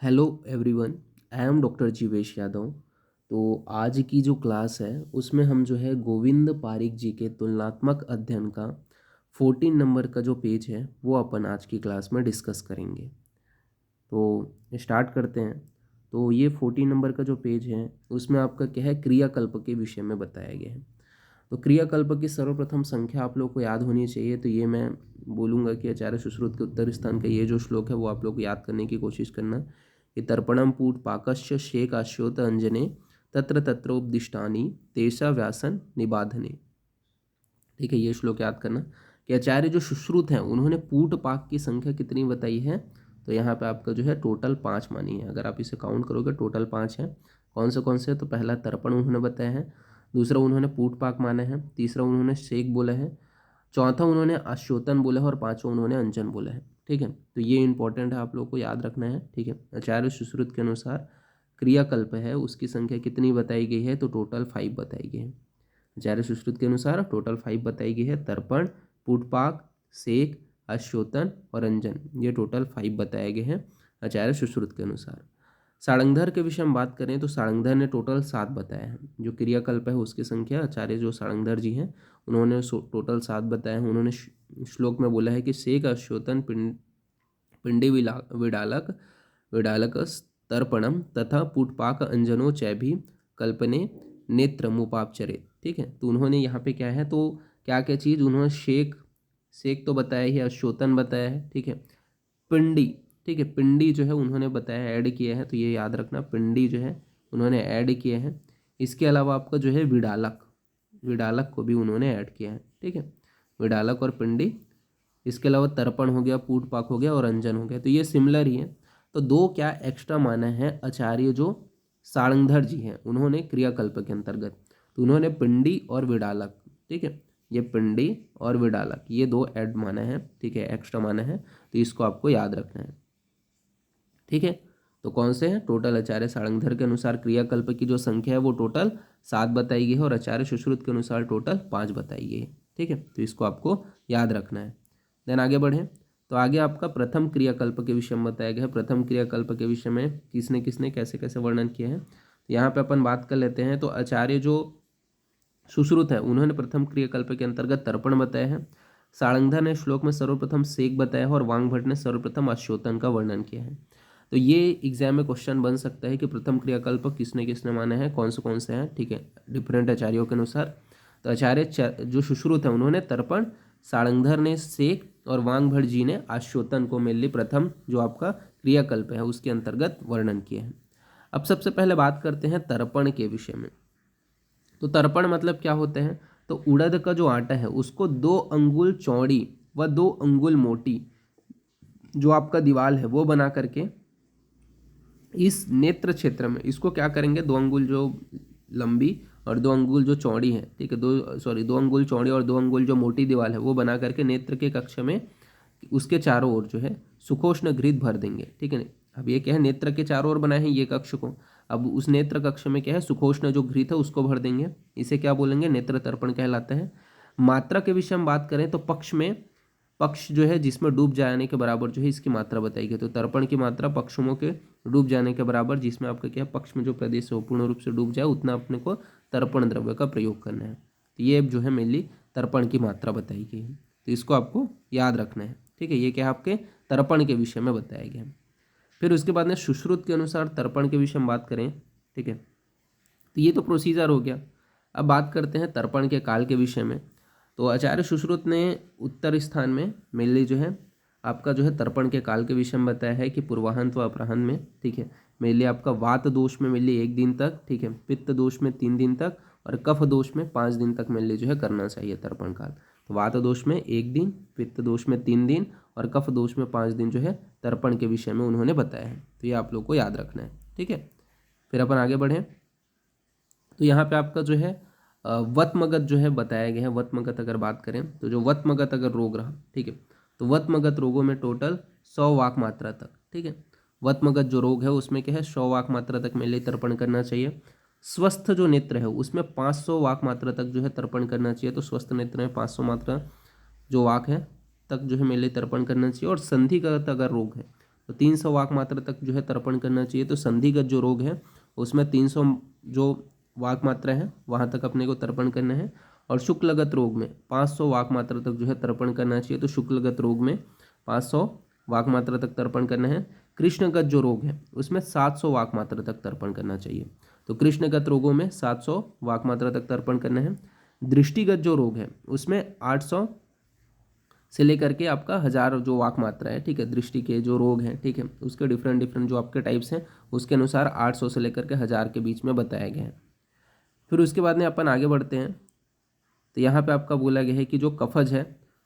Hello everyone. I am doctor Jeevesh Yadav. तो आज की जो क्लास है उसमें हम जो है गोविंद पारिक जी के तुलनात्मक अध्ययन का 14 नंबर का जो पेज है वो अपन आज की क्लास में डिस्कस करेंगे। तो स्टार्ट करते हैं। तो ये 14 नंबर का जो पेज है उसमें आपका क्या है, क्रियाकल्प के विषय में बताया गया है। तो क्रियाकल्प की सर्वप्रथम संख्या आप लोग को याद होनी चाहिए। तो ये मैं बोलूँगा कि आचार्य सुश्रुत के उत्तर स्थान का ये जो श्लोक है वो आप लोग को याद करने की कोशिश करना कि तर्पणम पूट पाकश्च शेक आश्योत अंजने तत्र तत्रोपदिष्टानि तेषा व्यासन निबाधने। ठीक है, ये श्लोक याद करना कि आचार्य जो सुश्रुत हैं उन्होंने पूट पाक की संख्या कितनी बताई है। तो यहाँ पे आपका जो है टोटल 5 मानी है। अगर आप इसे काउंट करोगे टोटल 5 है। कौन से तो पहला तर्पण उन्होंने बताया है, दूसरा उन्होंने पूट पाक माना है, तीसरा उन्होंने शेक बोला है, चौथा उन्होंने आश्योतन बोला है और पांचवा उन्होंने अंजन बोला है। ठीक है, तो ये इंपॉर्टेंट है, आप लोग को याद रखना है। ठीक है, आचार्य सुश्रुत के अनुसार क्रियाकल्प है उसकी संख्या कितनी बताई गई है, तो टोटल 5 बताई गई है। आचार्य सुश्रुत के अनुसार टोटल 5 बताई गई है। तर्पण, पूटपाक, सेक, अश्योतन और अंजन, ये टोटल 5 बताए गए हैं आचार्य सुश्रुत के अनुसार। सारंगधर के विषय में बात करें तो सारंगधर ने टोटल 7 बताया है। जो क्रियाकल्प है उसकी संख्या आचार्य जो सारंगधर जी हैं उन्होंने टोटल 7 बताया है। उन्होंने श्लोक में बोला है कि सेक अश्योतन पिंडी विडालक विडालकस तर्पणम तथा पुटपाक अंजनो चैभी कल्पने नेत्रमुपापचरे। ठीक है, तो उन्होंने यहाँ पे क्या है, तो क्या क्या चीज़ उन्होंने शेक शेक तो बताया ही, अश्योतन बताया है। ठीक है, पिंडी, ठीक है, पिंडी जो है उन्होंने बताया, ऐड किया है, तो ये याद रखना पिंडी जो है उन्होंने ऐड किया है। इसके अलावा आपका जो है विडालक, विडालक को भी उन्होंने ऐड किया है। ठीक है, विडालक और पिंडी। इसके अलावा तर्पण हो गया, पूट पाक हो गया और अंजन हो गया, तो ये सिमिलर ही है। तो दो क्या एक्स्ट्रा माना है आचार्य जो सारंगधर जी हैं उन्होंने क्रियाकल्प के अंतर्गत, तो उन्होंने पिंडी और विडालक, ठीक है, ये पिंडी और विडालक ये दो ऐड माना है। ठीक है, एक्स्ट्रा माना है, तो इसको आपको याद रखना है। ठीक है, तो कौन से हैं, टोटल आचार्य सारंगधर के अनुसार क्रियाकल्प की जो संख्या है वो टोटल 7 बताई गई है और आचार्य सुश्रुत के अनुसार टोटल 5 बताई गई है। ठीक है, तो इसको आपको याद रखना है। देन आगे बढ़ें। तो आगे आपका प्रथम क्रियाकल्प के विषय में बताया गया है। प्रथम क्रियाकल्प के विषय में किसने किसने कैसे कैसे वर्णन किया है, तो यहाँ पे अपन बात कर लेते हैं। तो आचार्य जो सुश्रुत है उन्होंने प्रथम क्रियाकल्प के अंतर्गत तर्पण बताया है। सारंगधर ने श्लोक में सर्वप्रथम सेक बताया है और वांगभट्ट ने सर्वप्रथम अश्योतन का वर्णन किया है। तो ये एग्जाम में क्वेश्चन बन सकता है कि प्रथम क्रियाकल्प किसने किसने माना है, कौन से हैं। ठीक है, डिफरेंट आचार्यों के अनुसार। तो आचार्य जो सुश्रुत है उन्होंने तर्पण, सारंगधर ने सेक और वांगभट्ट जी ने आश्योतन को मेनली प्रथम जो आपका क्रियाकल्प है उसके अंतर्गत वर्णन किया है। अब सबसे पहले बात करते हैं तर्पण के विषय में। तो तर्पण मतलब क्या होते हैं, तो उड़द का जो आटा है उसको 2 अंगुल चौड़ी व 2 अंगुल मोटी जो आपका दीवाल है वो बना करके इस नेत्र क्षेत्र में इसको क्या करेंगे, 2 अंगुल जो लंबी और 2 अंगुल जो चौड़ी है, ठीक है, 2 अंगुल चौड़ी और 2 अंगुल जो मोटी दीवार है वो बना करके नेत्र के कक्ष में उसके चारों ओर जो है सुखोष्ण घृत भर देंगे। ठीक है, अब ये क्या है, नेत्र के चारों ओर बनाए हैं ये कक्ष को, अब उस नेत्र कक्ष में क्या है, सुखोष्ण जो घृत है उसको भर देंगे। इसे क्या बोलेंगे, नेत्र तर्पण कहलाता है। मात्रा के विषय में बात करें तो पक्ष जो है जिसमें डूब जाने के बराबर जो है इसकी मात्रा बताई गई। तो तर्पण की मात्रा पक्षों के डूब जाने के बराबर, जिसमें आपका क्या है, पक्ष में जो प्रदेश है वो पूर्ण रूप से डूब जाए उतना अपने को तर्पण द्रव्य का प्रयोग करना है। तो ये जो है मेनली तर्पण की मात्रा बताई गई है, तो इसको आपको याद रखना है। ठीक है, ये क्या आपके तर्पण के विषय में बताया गया है। फिर उसके बाद में सुश्रुत के अनुसार तर्पण के विषय में बात करें। ठीक है, तो ये तो प्रोसीजर हो गया। अब बात करते हैं तर्पण के काल के विषय में। तो आचार्य सुश्रुत ने उत्तर स्थान में मेनली जो है आपका जो है तर्पण के काल के विषय में बताया है कि पूर्वाहन व अपराहन में, ठीक है, मेनली आपका वात दोष में मेनली 1 दिन तक, ठीक है, पित्त दोष में 3 दिन तक और कफ दोष में 5 दिन तक मेनली जो है करना चाहिए तर्पण काल। तो वात दोष में 1 दिन, पित्त दोष में 3 दिन और कफ दोष में 5 दिन जो है तर्पण के विषय में उन्होंने बताया है। तो ये आप लोग को याद रखना है। ठीक है, फिर अपन आगे बढ़ें। तो यहाँ पे आपका जो है वत्मगत जो है बताया गया है। वत्मगत अगर बात करें तो जो वत्मगत अगर रोग रहा, ठीक है, तो वत्मगत रोगों में टोटल 100 वाक मात्रा तक, ठीक है, वत्मगत जो रोग है उसमें क्या है 100 वाक मात्रा तक मेनली तर्पण करना चाहिए। स्वस्थ जो नेत्र है उसमें 500 वाक मात्रा तक जो है तर्पण करना चाहिए। तो स्वस्थ नेत्र में 500 मात्रा जो वाक है तक जो है मेनली तर्पण करना चाहिए। और संधिगत अगर रोग है तो 300 वाक मात्रा तक जो है तर्पण करना चाहिए। तो संधिगत जो रोग है उसमें 300 जो वाक मात्रा है वहाँ तक अपने को तर्पण करना है। और शुक्लगत रोग में 500 वाक मात्रा तक जो है तर्पण करना चाहिए। तो शुक्लगत रोग में 500 वाक मात्रा तक तर्पण करना है। कृष्णगत जो रोग है उसमें 700 वाक मात्रा तक तर्पण करना चाहिए। तो कृष्णगत रोगों में 700 वाक मात्रा तक तर्पण करना है। दृष्टिगत जो रोग है उसमें 800 से लेकर के आपका 1000 जो वाक मात्रा है, ठीक है, दृष्टि के जो रोग हैं, ठीक है, उसके डिफरेंट डिफरेंट जो आपके टाइप्स हैं उसके अनुसार 800 से लेकर के 1000 के बीच में बताया गया है। फिर उसके बाद में अपन आगे बढ़ते हैं। तो यहाँ पे आपका बोला गया है कि जो कफज है,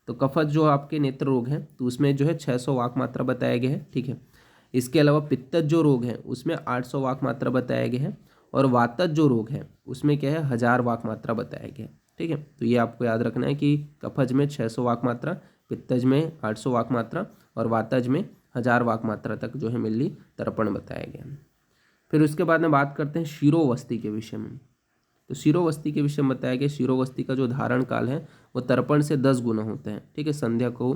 तो कफज जो आपके नेत्र रोग हैं तो उसमें जो है 600 वाक मात्रा बताया गया है, ठीक है। इसके अलावा पित्तज जो रोग है उसमें 800 वाक मात्रा बताया गया है। और वातज जो रोग है उसमें क्या है 1000 वाक मात्रा बताया गया है, ठीक है। तो ये आपको याद रखना है कि कफज में 600 वाक मात्रा, पित्तज में 800 वाक मात्रा और वातज में 1000 वाक मात्रा तक जो है मिल्ली तर्पण बताया गया है। फिर उसके बाद में बात करते हैं शिरोवस्ती के विषय में। तो शिरोवस्ती के विषय में बताया गया शिरोवस्ती का जो धारण काल है वो तर्पण से 10 गुना होता है, ठीक है। संध्या को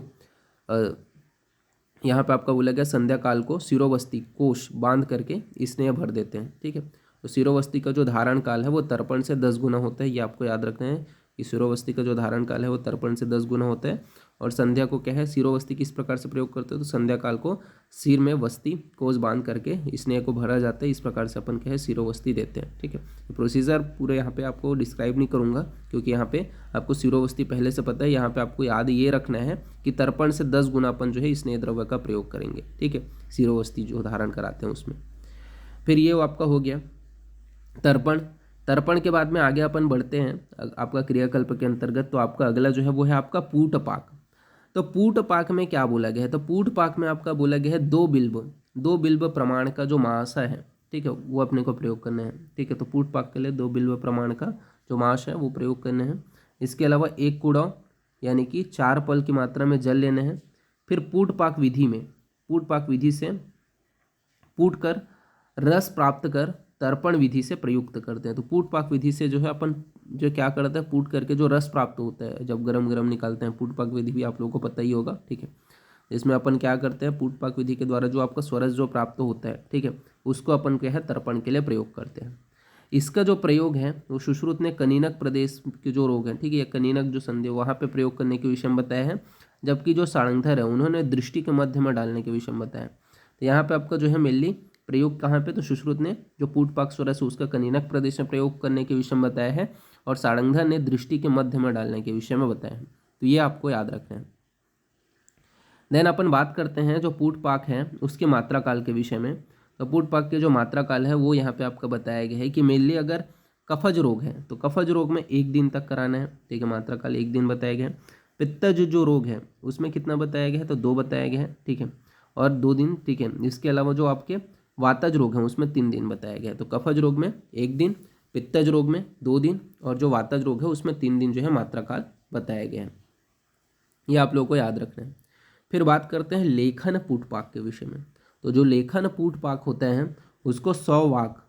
यहाँ पे आपका बोला गया संध्या काल को शिरोवस्ती कोश बांध करके स्नेह भर देते हैं, ठीक है। तो शिरोवस्ती का जो धारण काल है वो तर्पण से 10 गुना होता है, ये आपको याद रखना है कि शिरोवस्ती का जो धारण काल है वो तर्पण से 10 गुना होता है। और संध्या को क्या है, शिरोवस्ती किस प्रकार से प्रयोग करते हो, तो संध्या काल को सिर में वस्ती कोस बांध करके स्नेह को भरा जाता है, इस प्रकार से अपन क्या है शिरोवस्ती देते हैं, ठीक है। तो प्रोसीजर पूरे यहाँ पे आपको डिस्क्राइब नहीं करूँगा क्योंकि यहाँ पे आपको शिरोवस्ती पहले से पता है। यहाँ पे आपको याद ये रखना है कि तर्पण से 10 गुना अपन जो है स्नेह द्रव्य का प्रयोग करेंगे, ठीक है, शिरोवस्ती जो धारण कराते हैं उसमें। फिर ये आपका हो गया तर्पण। तर्पण के बाद में आगे अपन बढ़ते हैं आपका क्रियाकल्प के अंतर्गत। तो आपका अगला जो है वो है आपका पूटपाक। तो पूटपाक में क्या बोला गया है, तो पूटपाक में आपका बोला गया है 2 बिल्ब प्रमाण का जो महाशय है, ठीक है, वो अपने को प्रयोग करना है, ठीक है। तो पूटपाक के लिए 2 बिल्ब प्रमाण का जो महाशय है वो प्रयोग करना है। इसके अलावा 1 कुड़ाव यानी कि 4 पल की मात्रा में जल लेना है। फिर पूटपाक विधि में, पूटपाक विधि से पूट कर रस प्राप्त कर तर्पण विधि से प्रयुक्त करते हैं। तो पूटपाक विधि से जो है अपन जो क्या करते हैं, पूट करके जो रस प्राप्त होता है जब गरम गरम निकालते हैं, पूटपाक विधि भी आप लोगों को पता ही होगा, ठीक है। इसमें अपन क्या करते हैं, पूटपाक विधि के द्वारा जो आपका स्वरस जो प्राप्त होता है, ठीक है, उसको अपन क्या है तर्पण के लिए प्रयोग करते हैं। इसका जो प्रयोग है वो सुश्रुत ने कनीनक प्रदेश के जो रोग हैं, ठीक है, कनीनक जो संधि वहाँ पे प्रयोग करने के विषय में बताया है। जबकि जो सारंगधर है उन्होंने दृष्टि के मध्य में डालने के विषय में बताया। तो यहाँ पे आपका जो है मेनली प्रयोग कहाँ पे, तो सुश्रुत ने जो पूटपाक स्वरस है उसका कनीनक प्रदेश में प्रयोग करने के विषय में बताया है और सारंगधर ने दृष्टि के मध्य में डालने के विषय में बताया है। तो ये आपको याद रखना है। देन अपन बात करते हैं जो पूटपाक है उसके मात्रा काल के विषय में। तो पूटपाक के जो मात्रा काल है वो यहाँ पे आपका बताया गया है कि मेनली अगर कफज रोग है तो कफज रोग में 1 दिन तक कराना है, ठीक है, मात्रा काल 1 दिन बताया गया है। पित्तज जो रोग है उसमें कितना बताया गया है, तो 2 बताया गया है, ठीक है, और 2 दिन, ठीक है। इसके अलावा जो आपके वातज रोग है उसमें 3 दिन बताया गया है। तो कफज रोग में 1 दिन, पित्तज रोग में 2 दिन और जो वातज रोग है उसमें 3 दिन जो है मात्रा काल बताया गया है। ये आप लोगों को याद रखना है। फिर बात करते हैं लेखन पूटपाक के विषय में। तो जो लेखन पूटपाक होता है उसको 100 वाक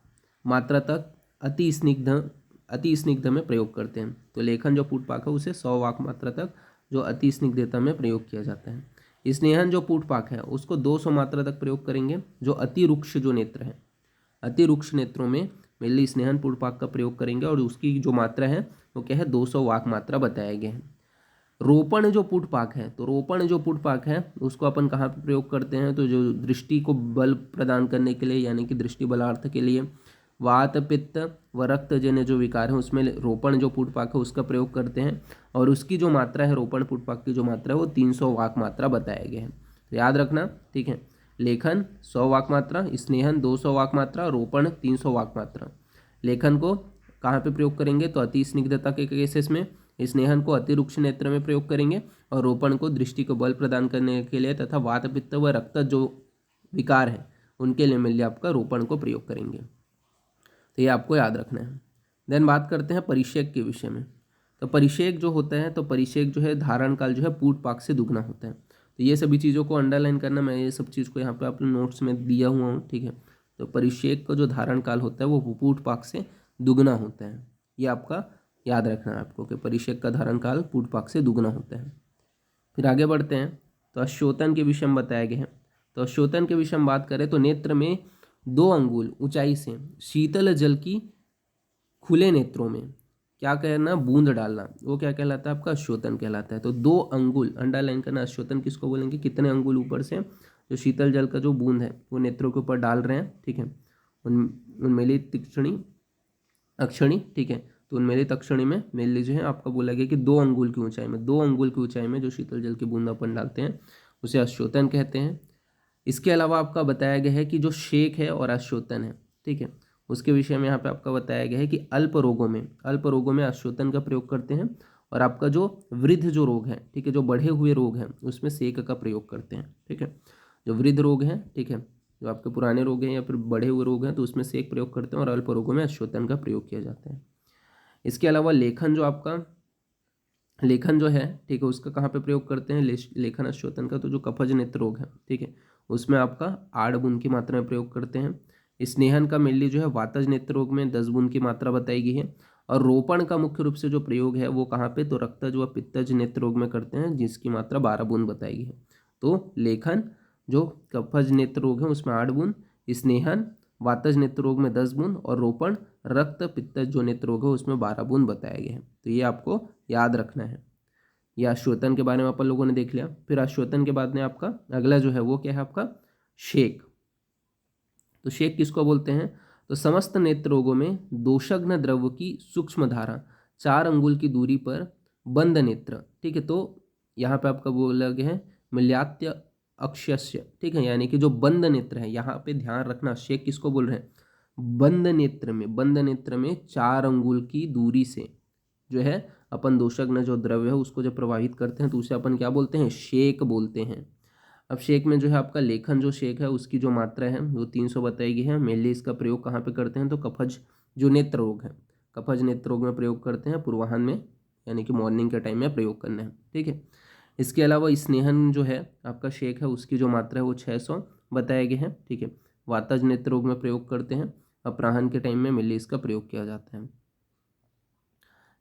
मात्रा तक अति स्निग्ध में प्रयोग करते हैं। तो लेखन जो पूटपाक है उसे 100 वाक मात्रा तक जो अति स्निग्धता में प्रयोग किया जाता है। स्नेहन जो पूटपाक है उसको 200 मात्रा तक प्रयोग करेंगे। जो अति रुक्ष जो नेत्र है, अति रुक्ष नेत्रों में मेनली स्नेहन पूटपाक का प्रयोग करेंगे और उसकी जो मात्रा है वो क्या है 200 वाक मात्रा बताया गया है। रोपण जो पुटपाक है, तो रोपण जो पुटपाक है उसको अपन कहाँ पे प्रयोग करते हैं, तो जो दृष्टि को बल प्रदान करने के लिए यानी कि दृष्टि बलार्थ के लिए वात पित्त व रक्त जन्य जो विकार है उसमें रोपण जो पुटपाक है उसका प्रयोग करते हैं। और उसकी जो मात्रा है रोपण पुटपाक की जो मात्रा है वो 300 वाक मात्रा बताया गया है। तो याद रखना, ठीक है, लेखन 100 वाक मात्रा, स्नेहन 200 वाक मात्रा, रोपण 300 वाक मात्रा। लेखन को कहाँ पे प्रयोग करेंगे, तो अति स्निग्धता के केसेस में, स्नेहन को अति रुक्ष नेत्र में प्रयोग करेंगे और रोपण को दृष्टि को बल प्रदान करने के लिए तथा वात पित्त व रक्त जो विकार है उनके लिए मिल आपका रोपण को प्रयोग करेंगे। तो ये आपको याद रखना है। देन बात करते हैं परिषेक के विषय में। तो परिषेक जो होता है, तो परिषेक जो है धारण काल जो है पूटपाक से दुगना होता है। तो ये सभी चीज़ों को अंडरलाइन करना, मैं ये सब चीज़ को यहाँ पे अपने नोट्स में दिया हुआ हूँ, ठीक है। तो परिषेक का जो धारण काल होता है वो पूटपाक से दुगना होता है। ये आपका याद रखना है आपको कि परिषेक का धारण काल पूटपाक से दुगना होता है। फिर आगे बढ़ते हैं। तो अश्योतन के विषय में बताया गया है। तो अश्योतन के विषय में बात करें तो नेत्र में 2 अंगुल ऊंचाई से शीतल जल की खुले नेत्रों में क्या करना, बूंद डालना, वो क्या कहलाता है आपका, अश्योतन कहलाता है। तो 2 अंगुल अंडरलाइन करना, अश्योतन किसको बोलेंगे, कितने अंगुल ऊपर से जो शीतल जल का जो बूंद है वो नेत्रों के ऊपर डाल रहे हैं, ठीक है, उनमें ली तीक्ष्णी अक्षणी, ठीक है। तो उनमें ली अक्षणी में मेन लीजिए आपका बोला गया कि 2 अंगुल की ऊंचाई में, 2 अंगुल की ऊंचाई में जो शीतल जल की बूंद अपन डालते हैं उसे अश्योतन कहते हैं। इसके अलावा आपका बताया गया है कि जो शेक है और अश्योतन है, ठीक है, उसके विषय में यहाँ पे आपका बताया गया है कि अल्प रोगों में अश्योतन का प्रयोग करते हैं, और आपका जो वृद्ध जो रोग है, ठीक है, जो बढ़े हुए रोग हैं उसमें सेक का प्रयोग करते हैं, ठीक है। जो वृद्ध रोग हैं, ठीक है, जो आपके पुराने रोग हैं या फिर बढ़े हुए रोग हैं तो उसमें सेक प्रयोग करते हैं, और अल्प रोगों में अश्योतन का प्रयोग किया जाता है। इसके अलावा लेखन जो है, ठीक है, उसका कहाँ पे प्रयोग करते हैं, लेखन अश्योतन का, तो जो कफज नेत्र रोग है, ठीक है, उसमें आपका 8 बूंद की मात्रा में प्रयोग करते हैं। स्नेहन का मेनली जो है वातज नेत्र रोग में 10 बूंद की मात्रा बताई गई है। और रोपण का मुख्य रूप से जो प्रयोग है वो कहाँ पे, तो रक्तज व पित्तज नेत्र रोग में करते हैं, जिसकी मात्रा 12 बूंद बताई गई है। तो लेखन जो कफज नेत्र रोग है उसमें 8 बूंद, स्नेहन वातज नेत्र रोग में 10 बूंद, और रोपण रक्त पित्तज जो नेत्र रोग है उसमें 12 बूंद बताया गया है। तो ये आपको याद रखना है। यह अश्योतन के बारे में अपन लोगों ने देख लिया। फिर अश्योतन के बाद में आपका अगला जो है वो क्या है आपका, शेक। तो शेक किसको बोलते हैं, तो समस्त नेत्र रोगों में दोषग्न द्रव्य की सूक्ष्म धारा 4 अंगुल की दूरी पर बंद नेत्र, ठीक है, तो यहाँ पे आपका बोला गया है मिल्यात्य अक्षस्य, ठीक है, यानी कि जो बंद नेत्र है, यहाँ पे ध्यान रखना, शेक किसको बोल रहे हैं, बंद नेत्र में 4 अंगुल की दूरी से जो है अपन दोषग्न जो द्रव्य है उसको जब प्रवाहित करते हैं तो उसे अपन क्या बोलते हैं, शेक बोलते हैं। अब शेक में जो है आपका लेखन जो शेक है उसकी जो मात्रा है वो 300 बताई गई है। मेनली इसका प्रयोग कहाँ पे करते हैं, तो कफज जो नेत्र रोग है, कफज नेत्र रोग में प्रयोग करते हैं, पूर्वाह्न में यानी कि मॉर्निंग के टाइम में प्रयोग करना है, ठीक है। इसके अलावा स्नेहन जो है आपका शेक है उसकी जो मात्रा है वो 600 बताया गया है, ठीक है। वातज नेत्र रोग में प्रयोग करते हैं, अपराह्न के टाइम में मेनली इसका प्रयोग किया जाता है।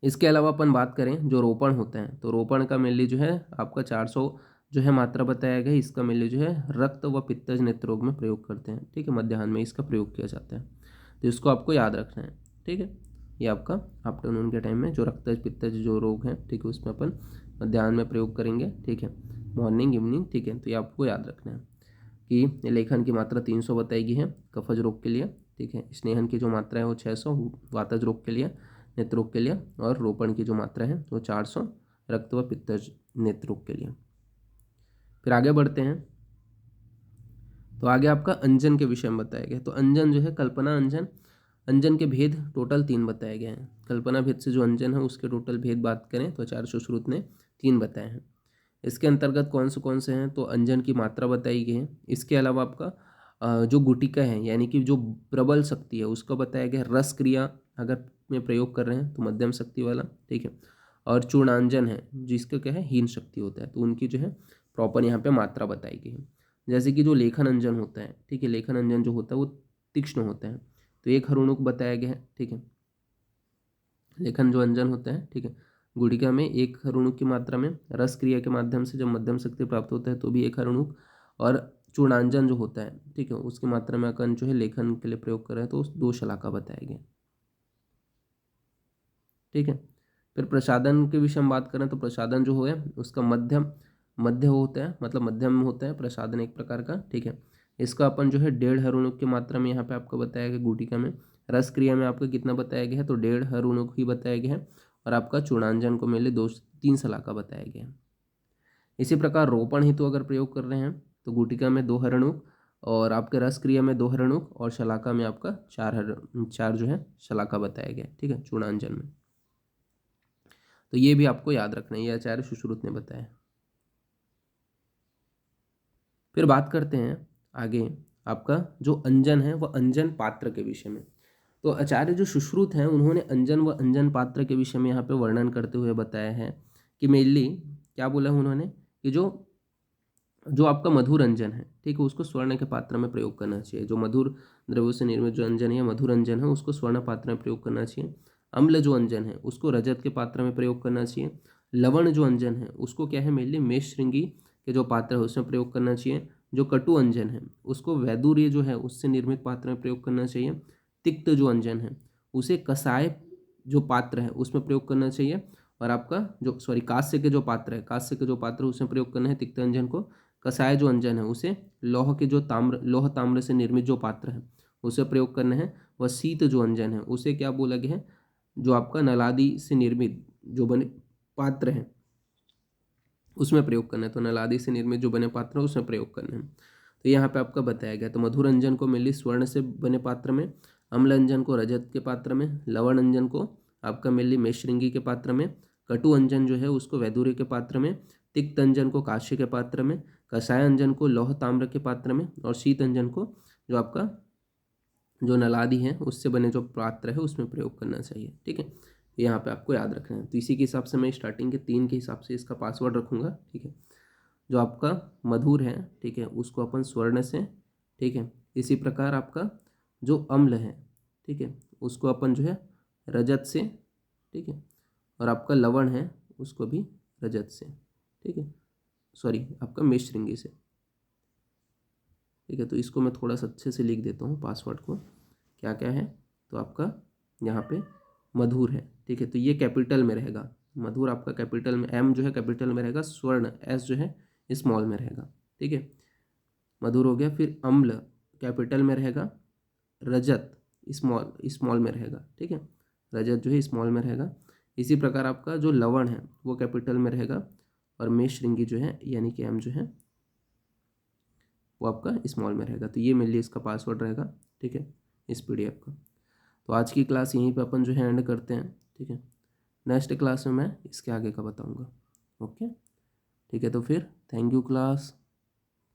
इसके अलावा अपन बात करें जो रोपण होता है, तो रोपण का मेनली जो है आपका 400 जो है मात्रा बताया गया है। इसका मेनली जो है रक्त व पित्तज नेत्र रोग में प्रयोग करते हैं, ठीक है, मध्याह्न में इसका प्रयोग किया जाता है। तो इसको आपको याद रखना है, ठीक है। ये आपका आफ्टरनून के टाइम में जो रक्तज पित्तज जो रोग है, ठीक है, उसमें अपन मध्याह्न में प्रयोग करेंगे, ठीक है, मॉर्निंग इवनिंग, ठीक है। तो ये आपको याद रखना है कि लेखन की मात्रा 300 बताई गई है कफज रोग के लिए, ठीक है। स्नेहन की जो मात्रा है वो 600 वातज रोग के लिए, नेत्र रोग के लिए, और रोपण की जो मात्रा है वो 400 रक्त व पित्तज नेत्र रोग के लिए। फिर आगे बढ़ते हैं, तो आगे आपका अंजन के विषय में बताया गया। तो अंजन जो है कल्पना अंजन, अंजन के भेद टोटल 3 बताए गए हैं। कल्पना भेद से जो अंजन है उसके टोटल भेद बात करें तो आचार्य सुश्रुत ने 3 बताए हैं। इसके अंतर्गत कौन से हैं, तो अंजन की मात्रा बताई गई है। इसके अलावा आपका जो गुटिका है यानी कि जो प्रबल शक्ति है उसको बताया गया है। रस क्रिया अगर में प्रयोग कर रहे हैं तो मध्यम शक्ति वाला, ठीक है। और चूर्णांजन है जिसका क्या है हीन शक्ति होता है, तो उनकी जो है प्रॉपर यहाँ पे मात्रा बताई गई है। जैसे कि जो लेखन अंजन होता है, ठीक है, लेखन अंजन जो होता है वो तीक्ष्ण होता है, तो 1 हरुणुक बताया गया है, ठीक है। लेखन जो अंजन होता है, ठीक है, गुड़िका में 1 हरुणुक की मात्रा में, रस क्रिया के माध्यम से जब मध्यम शक्ति प्राप्त होता है तो भी 1 हरुणुक, और चूर्णांजन जो होता है, ठीक है, उसकी मात्रा में अकन जो है लेखन के लिए प्रयोग कर रहे हैं तो 2 शलाका बताया गया, ठीक है। फिर प्रसादन के विषय में बात करें तो प्रसादन जो है उसका मध्य होता है, मतलब मध्यम होता है प्रसादन एक प्रकार का, ठीक है। इसका अपन जो है 1.5 हरुणुक की मात्रा में यहाँ पे आपको बताया गया गुटिका में। रस क्रिया में आपको कितना बताया गया है, तो 1.5 हरुणुक ही बताया गया है, और आपका चूर्णांजन को मेनली 2-3 शलाका बताया गया है। इसी प्रकार रोपण हेतु अगर प्रयोग कर रहे हैं तो गुटिका में 2 हरणुक, और आपके रस क्रिया में 2 हरणुक, और शलाका में आपका 4 जो है शलाका बताया गया, ठीक है, चूर्णांजन में। तो ये भी आपको याद रखना है, ये आचार्य सुश्रुत ने बताया। फिर बात करते हैं आगे आपका जो अंजन है वह अंजन पात्र के विषय में। तो आचार्य जो सुश्रुत हैं उन्होंने अंजन व अंजन पात्र के विषय में यहाँ पे वर्णन करते हुए बताया है कि मेनली क्या बोला है उन्होंने कि जो जो आपका मधुर अंजन है, ठीक है, उसको स्वर्ण के पात्र में प्रयोग करना चाहिए। जो मधुर द्रव्यों से निर्मित जो अंजन है, मधुर अंजन है, उसको स्वर्ण पात्र में प्रयोग करना चाहिए। अम्ल जो अंजन है उसको रजत के पात्र में प्रयोग करना चाहिए। लवण जो अंजन है उसको क्या है मेनली मेष श्रृंगी के जो पात्र है उसमें प्रयोग करना चाहिए। जो कटु अंजन है उसको वैदुर्य जो है उससे निर्मित पात्र में प्रयोग करना चाहिए। तिक्त जो अंजन है उसे कसाय जो पात्र है उसमें प्रयोग करना चाहिए। और आपका जो कांस्य के जो पात्र है, कांस्य के जो पात्र उसमें प्रयोग करना है तिक्त अंजन को। कसाय जो अंजन है उसे लौह ताम्र से निर्मित जो पात्र है उसे प्रयोग करना है। वह शीत जो अंजन है उसे क्या बोला गया है, जो आपका नलादि से निर्मित जो बने पात्र है उसमें प्रयोग करना है। तो नलादि से निर्मित जो बने पात्र है उसमें प्रयोग करना है। तो यहाँ पे आपका बताया गया। तो मधुर अंजन को मिली स्वर्ण से बने पात्र में, अम्ल अंजन को रजत के पात्र में, लवण अंजन को आपका मिली मेषश्रृंगी के पात्र में, कटु अंजन जो है उसको वैदुर्य के पात्र में, तिक्त अंजन को काश्य के पात्र में, कषाय अंजन को लौह ताम्र के पात्र में, और शीत अंजन को जो आपका जो नलादि है उससे बने जो पात्र है उसमें प्रयोग करना चाहिए। ठीक है, यहाँ पे आपको याद रखना है। तो इसी के हिसाब से मैं स्टार्टिंग के 3 के हिसाब से इसका पासवर्ड रखूँगा। ठीक है, जो आपका मधुर है, ठीक है, उसको अपन स्वर्ण से, ठीक है, इसी प्रकार आपका जो अम्ल है, ठीक है, उसको अपन जो है रजत से, ठीक है, और आपका लवण है उसको भी रजत से, ठीक है, आपका मेषश्रृंगी से। ठीक है, तो इसको मैं थोड़ा सा अच्छे से लिख देता हूँ पासवर्ड को, क्या क्या है। तो आपका यहाँ पे मधुर है, ठीक है, तो ये कैपिटल में रहेगा। मधुर आपका कैपिटल में, एम जो है कैपिटल में रहेगा, स्वर्ण एस जो है स्मॉल में रहेगा। ठीक है, मधुर हो गया। फिर अम्ल कैपिटल में रहेगा, रजत स्मॉल में रहेगा। ठीक है, रजत जो है स्मॉल में रहेगा। इसी प्रकार आपका जो लवण है वो कैपिटल में रहेगा, और मेषश्रृंगी जो है यानी कि एम जो है वो आपका स्मॉल में रहेगा। तो ये मेरे लिए इसका पासवर्ड रहेगा। ठीक है, इस पीडीएफ का। तो आज की क्लास यहीं पे अपन जो है एंड करते हैं। ठीक है, नेक्स्ट क्लास में मैं इसके आगे का बताऊंगा। ओके, ठीक है, तो फिर थैंक यू क्लास।